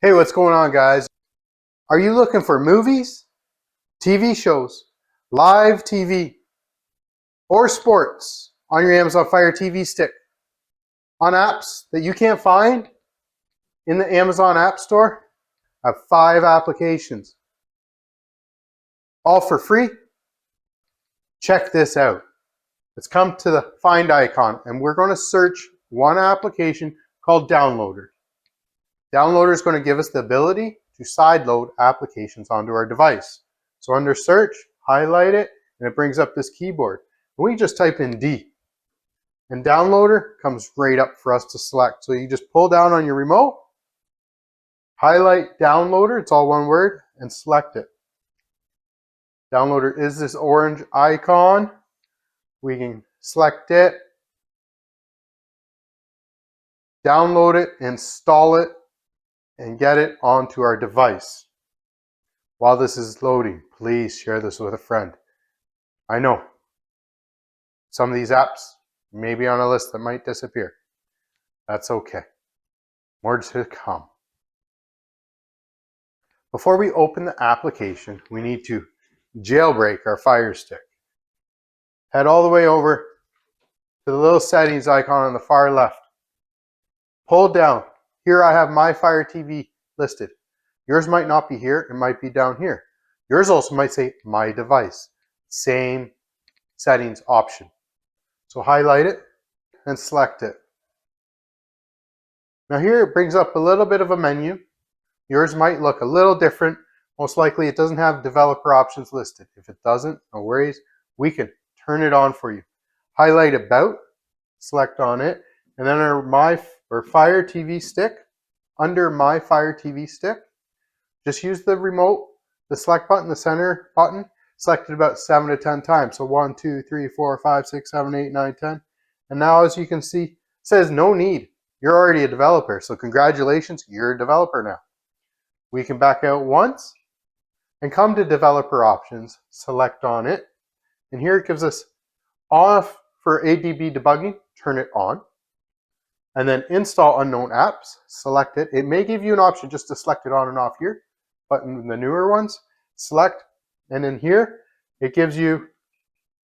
Hey, what's going on, guys? Are you looking for movies, TV shows, live TV, or sports on your Amazon Fire TV stick on apps that you can't find in the Amazon App Store? I have 5 applications, all for free. Check this out. Let's come to the find icon, and we're going to search one application called Downloader. Downloader is going to give us the ability to sideload applications onto our device. So under search, highlight it, and it brings up this keyboard. And we just type in D. And Downloader comes right up for us to select. So you just pull down on your remote, highlight Downloader, it's all one word, and select it. Downloader is this orange icon. We can select it, download it, install it, and get it onto our device. While this is loading, please share this with a friend. I know some of these apps may be on a list that might disappear. That's okay. More to come. Before we open the application, we need to jailbreak our Fire Stick. Head all the way over to the little settings icon on the far left. Pull down. Here I have my Fire TV listed. Yours might not be here, it might be down here. Yours also might say my device. Same settings option. So highlight it and select it. Now here it brings up a little bit of a menu. Yours might look a little different. Most likely it doesn't have developer options listed. If it doesn't, no worries. We can turn it on for you. Highlight About, select on it, and then our Fire TV stick, under My Fire TV stick, just use the remote, the select button, the center button, select it about 7 to 10 times. So 1, 2, 3, 4, 5, 6, 7, 8, 9, 10. And now as you can see, it says no need. You're already a developer. So congratulations, you're a developer now. We can back out once and come to developer options, select on it. And here it gives us off for ADB debugging, turn it on. And then install unknown apps, select it. It may give you an option just to select it on and off here, but in the newer ones, select, and in here, it gives you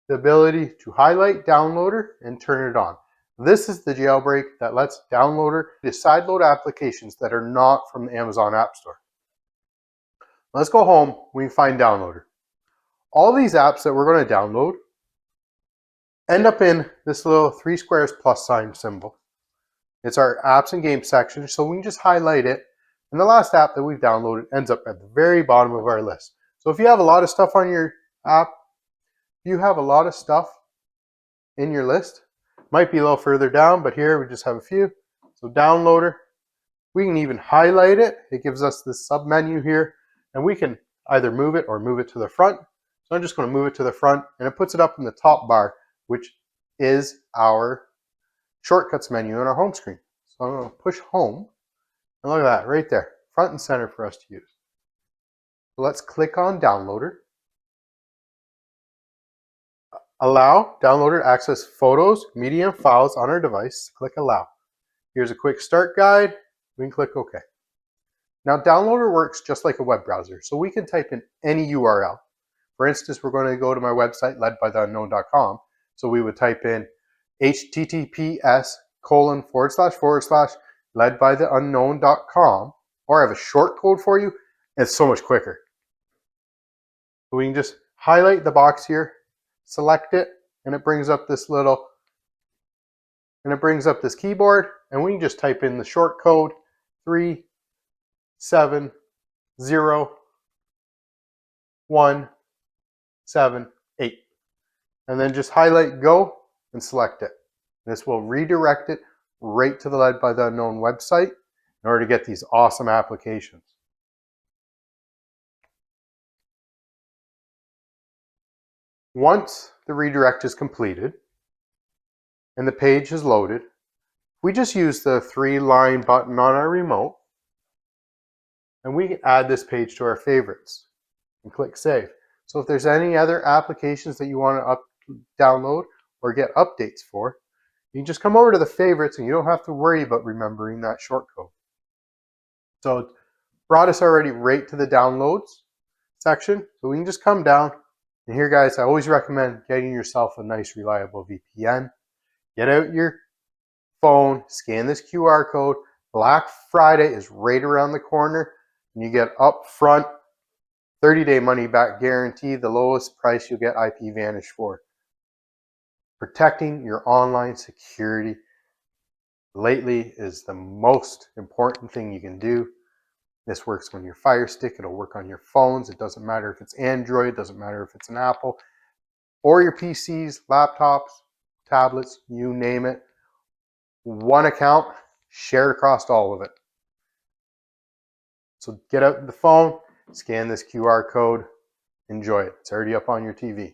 the ability to highlight Downloader and turn it on. This is the jailbreak that lets Downloader sideload applications that are not from the Amazon App Store. Let's go home, we can find Downloader. All these apps that we're going to download end up in this little 3 squares plus sign symbol. It's our apps and games section, so we can just highlight it. And the last app that we've downloaded ends up at the very bottom of our list. So if you have a lot of stuff on your app, if you have a lot of stuff in your list, might be a little further down, but here we just have a few. So Downloader, we can even highlight it. It gives us this sub menu here, and we can either move it or move it to the front. So I'm just going to move it to the front, and it puts it up in the top bar, which is our shortcuts menu on our home screen. So I'm going to push home, and look at that right there, front and center for us to use. So let's click on Downloader. Allow Downloader to access photos, media, and files on our device. Click Allow. Here's a quick start guide. We can click OK. Now Downloader works just like a web browser, so we can type in any URL. For instance, we're going to go to my website, ledbytheunknown.com. So we would type in https:// or I have a short code for you. It's so much quicker. So we can just highlight the box here, select it, and it brings up this keyboard, and we can just type in the short code 370178, and then just highlight Go and select it. This will redirect it right to the Led by the Unknown website in order to get these awesome applications. Once the redirect is completed and the page is loaded, we just use the 3-line button on our remote, and we can add this page to our favorites and click Save. So if there's any other applications that you want to download or get updates for, you can just come over to the favorites and you don't have to worry about remembering that short code. So brought us already right to the downloads section. So we can just come down. And here, guys, I always recommend getting yourself a nice, reliable VPN. Get out your phone, scan this QR code. Black Friday is right around the corner, and you get upfront 30-day money back guarantee, the lowest price you'll get IPVanish for. Protecting your online security lately is the most important thing you can do. This works on your Fire Stick. It'll work on your phones. It doesn't matter if it's Android. It doesn't matter if it's an Apple. Or your PCs, laptops, tablets, you name it. One account shared across all of it. So get out the phone, scan this QR code, enjoy it. It's already up on your TV.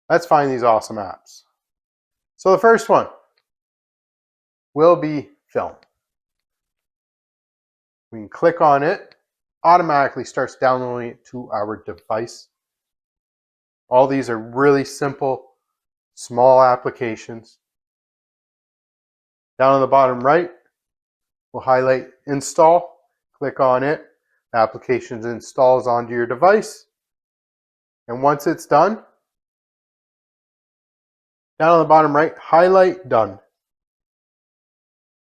Let's find these awesome apps. So the first one will be Film. We can click on it, automatically starts downloading it to our device. All these are really simple, small applications. Down on the bottom right, we'll highlight Install. Click on it. The application installs onto your device. And once it's done, down on the bottom right, highlight Done.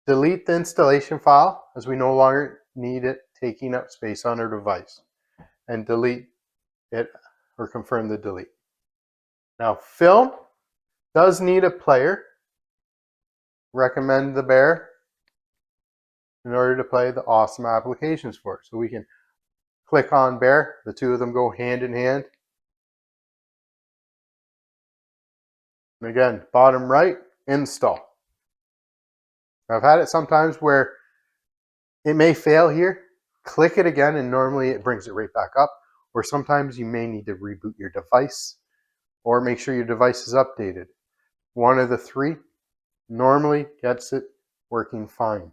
Delete the installation file as we no longer need it taking up space on our device. And delete it or confirm the delete. Now, Film does need a player. Recommend the Bear in order to play the awesome applications for it. So we can click on Bear. The two of them go hand in hand. And again, bottom right, install. I've had it sometimes where it may fail here. Click it again and normally it brings it right back up. Or sometimes you may need to reboot your device or make sure your device is updated. One of the three normally gets it working fine.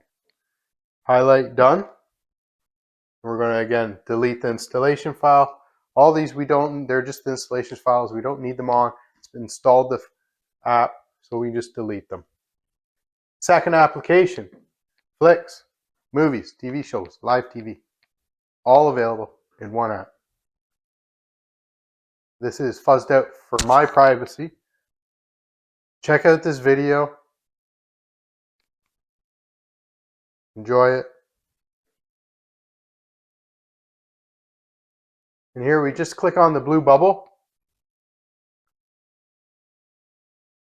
Highlight Done. We're going to again delete the installation file. All these they're just installation files. We don't need them on. It's installed the app, so we just delete them. Second application, flicks, movies, TV shows, live TV, all available in one app. This is fuzzed out for my privacy. Check out this video. Enjoy it. And here we just click on the blue bubble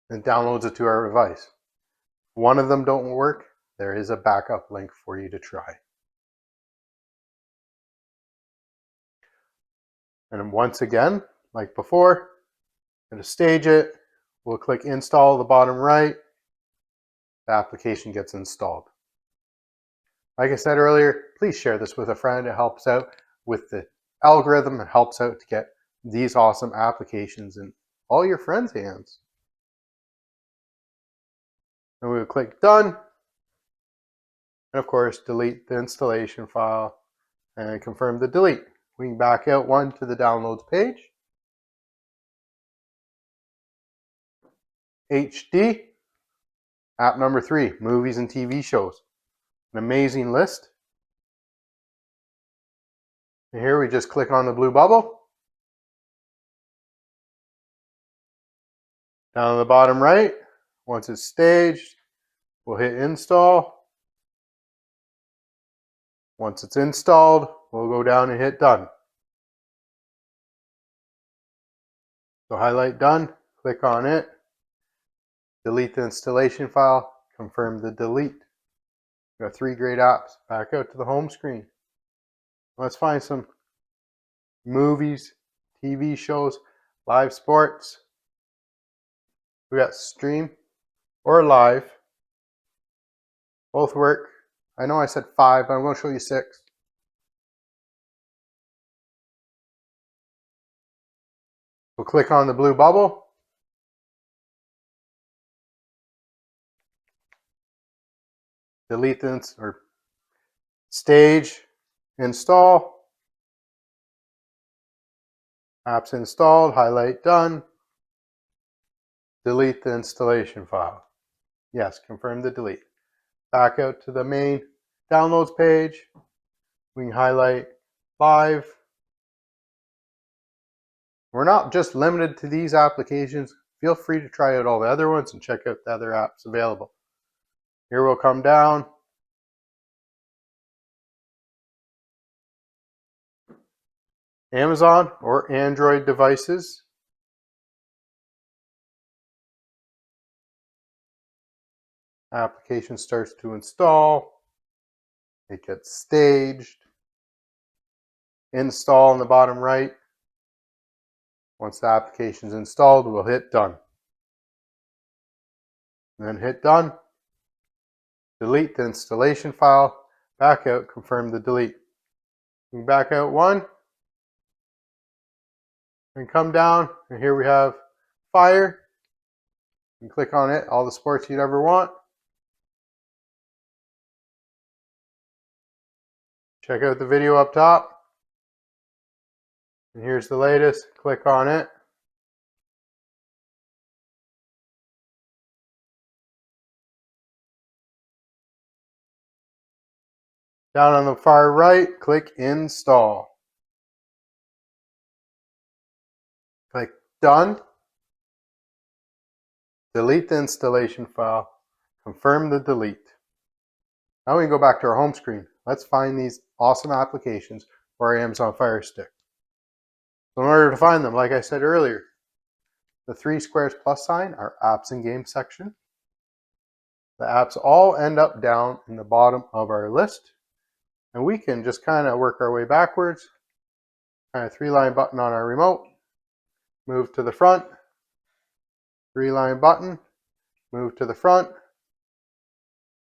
and it downloads it to our device. If one of them don't work, there is a backup link for you to try. And once again, like before, I'm going to stage it. We'll click install the bottom right. The application gets installed. Like I said earlier, please share this with a friend. It helps out with the algorithm. It helps out to get these awesome applications in all your friends' hands. And we'll click Done. And of course, delete the installation file and confirm the delete. We can back out one to the downloads page. HD. App number 3, movies and TV shows. An amazing list. And here we just click on the blue bubble. Down on the bottom right, once it's staged, we'll hit install. Once it's installed, we'll go down and hit Done. So highlight Done, click on it, delete the installation file, confirm the delete. We've got 3 great apps. Back out to the home screen. Let's find some movies, TV shows, live sports. We got stream or live. Both work. I know I said 5, but I'm going to show you 6. We'll click on the blue bubble. Delete this or stage, install. Apps installed, highlight Done. Delete the installation file. Yes, confirm the delete. Back out to the main downloads page. We can highlight live. We're not just limited to these applications. Feel free to try out all the other ones and check out the other apps available. Here we'll come down. Amazon or Android devices. Application starts to install. It gets staged. Install in the bottom right. Once the application is installed, we'll hit done. Then hit done. Delete the installation file. Back out, confirm the delete. We back out one. And come down, and here we have Fire. You can click on it, all the sports you'd ever want. Check out the video up top. And here's the latest. Click on it. Down on the far right, click Install. Click Done. Delete the installation file. Confirm the delete. Now we can go back to our home screen. Let's find these awesome applications for our Amazon Fire Stick. So in order to find them, like I said earlier, the 3 squares plus sign are apps and games section. The apps all end up down in the bottom of our list. And we can just kind of work our way backwards. Kind of 3-line button on our remote. Move to the front. 3-line button. Move to the front.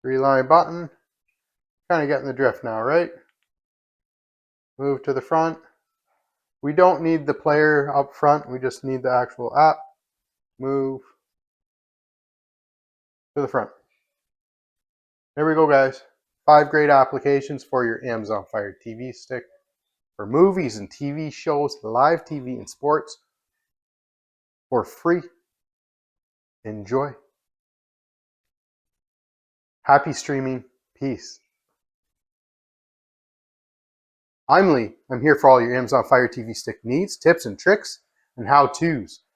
3-line button. Kind of getting the drift now, right? Move to the front. We don't need the player up front. We just need the actual app. Move to the front. There we go, guys. 5 great applications for your Amazon Fire TV Stick for movies and TV shows, live TV and sports for free. Enjoy. Happy streaming. Peace. I'm Lee. I'm here for all your Amazon Fire TV Stick needs, tips and tricks, and how-tos.